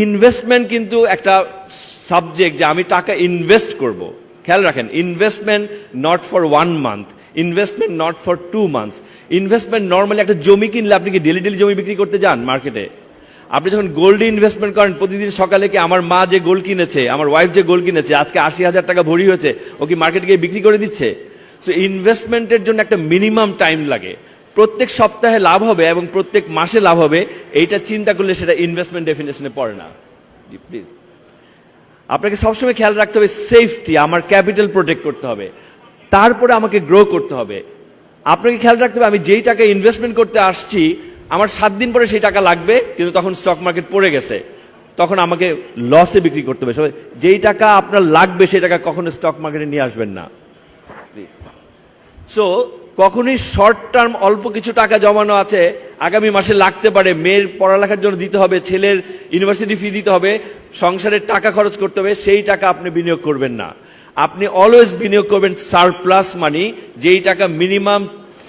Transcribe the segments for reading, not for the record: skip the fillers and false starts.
Investment কিন্তু একটা subject যে আমি টাকা ইনভেস্ট করব। খেয়াল রাখেন, investment not for 1 month, investment not for 2 months. Investment normally একটা জমি কিনলে আপনি কি ডেলি ডেলি জমি বিক্রি করতে যান মার্কেটে? আপনি যখন গোল্ডে ইনভেস্টমেন্ট করেন, প্রতিদিন সকালে কি আমার মা যে গোল্ড কিনেছে, আমার ওয়াইফ যে গোল্ড কিনেছে, আজকে 80,000 টাকা ভরি হয়েছে, ও কি মার্কেটে গিয়ে বিক্রি করে দিচ্ছে? সো ইনভেস্টমেন্টের জন্য একটা মিনিমাম টাইম লাগে। প্রত্যেক সপ্তাহে লাভ হবে এবং প্রত্যেক মাসে লাভ হবে, এইটা চিন্তা করলে সেটা ইনভেস্টমেন্ট ডেফিনেশনে পড়ে না। প্লিজ আপনাকে সবসময় খেয়াল রাখতে হবে সেফটি, আমার ক্যাপিটাল প্রোটেক্ট করতে হবে, তারপরে আমাকে গ্রো করতে হবে। আপনাকে খেয়াল রাখতে হবে আমি যেই টাকা ইনভেস্টমেন্ট করতে আসছি, আমার 7 দিন পরে সেই টাকা লাগবে, কিন্তু তখন স্টক মার্কেট পড়ে গেছে, তখন আমাকে লসে বিক্রি করতে হবে। যেই টাকা আপনার লাগবে সেই টাকা কখনো স্টক মার্কেটে নিয়ে আসবেন না। সো কখনোই শর্ট টার্ম অল্প কিছু টাকা জমানো আছে, আগামী মাসে লাগতে পারে, মেয়ের পড়ালেখার জন্য দিতে হবে, ছেলের ইউনিভার্সিটি ফি দিতে হবে, সংসারের টাকা খরচ করতে হবে, সেই টাকা আপনি বিনিয়োগ করবেন না। আপনি অলওয়েজ বিনিয়োগ করবেন সারপ্লাস মানি, যেই টাকা মিনিমাম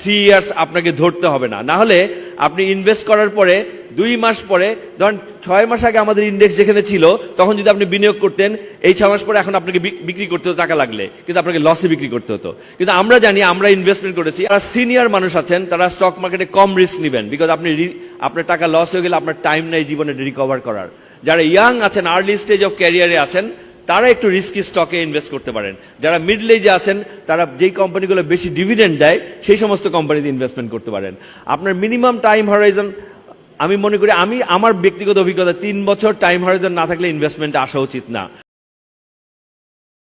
3 ইয়ার্স আপনাকে ধরতে হবে না। না হলে আপনি ইনভেস্ট করার পরে 2 মাস পরে, ধরেন 6 মাস আগে আমাদের ইন্ডেক্স যেখানে ছিল, তখন যদি আপনি বিনিয়োগ করতেন, এই 6 মাস পরে এখন আপনাকে বিক্রি করতে হতো টাকা লাগলে, কিন্তু আপনাকে লসে বিক্রি করতে হতো। কিন্তু আমরা জানি, আমরা ইনভেস্টমেন্ট করেছি, যারা সিনিয়র মানুষ আছেন তারা স্টক মার্কেটে কম রিস্ক নেবেন, বিকজ আপনার টাকা লস হয়ে গেলে আপনার টাইম নাই জীবনে রিকভার করার। যারা ইয়াং আছেন, আর্লি স্টেজ অফ ক্যারিয়ারে আছেন, তারা একটু রিস্কি স্টকে ইনভেস্ট করতে পারেন। যারা মিডল এজে আছেন, তারা যেই কোম্পানিগুলো বেশি ডিভিডেন্ড দেয় সেই সমস্ত কোম্পানিতে ইনভেস্টমেন্ট করতে পারেন। আপনার মিনিমাম টাইম হরাইজন, আমি মনে করি, আমার ব্যক্তিগত অভিজ্ঞতা, 3 বছর টাইম হরাইজন না থাকলে ইনভেস্টমেন্টে আসা উচিত না।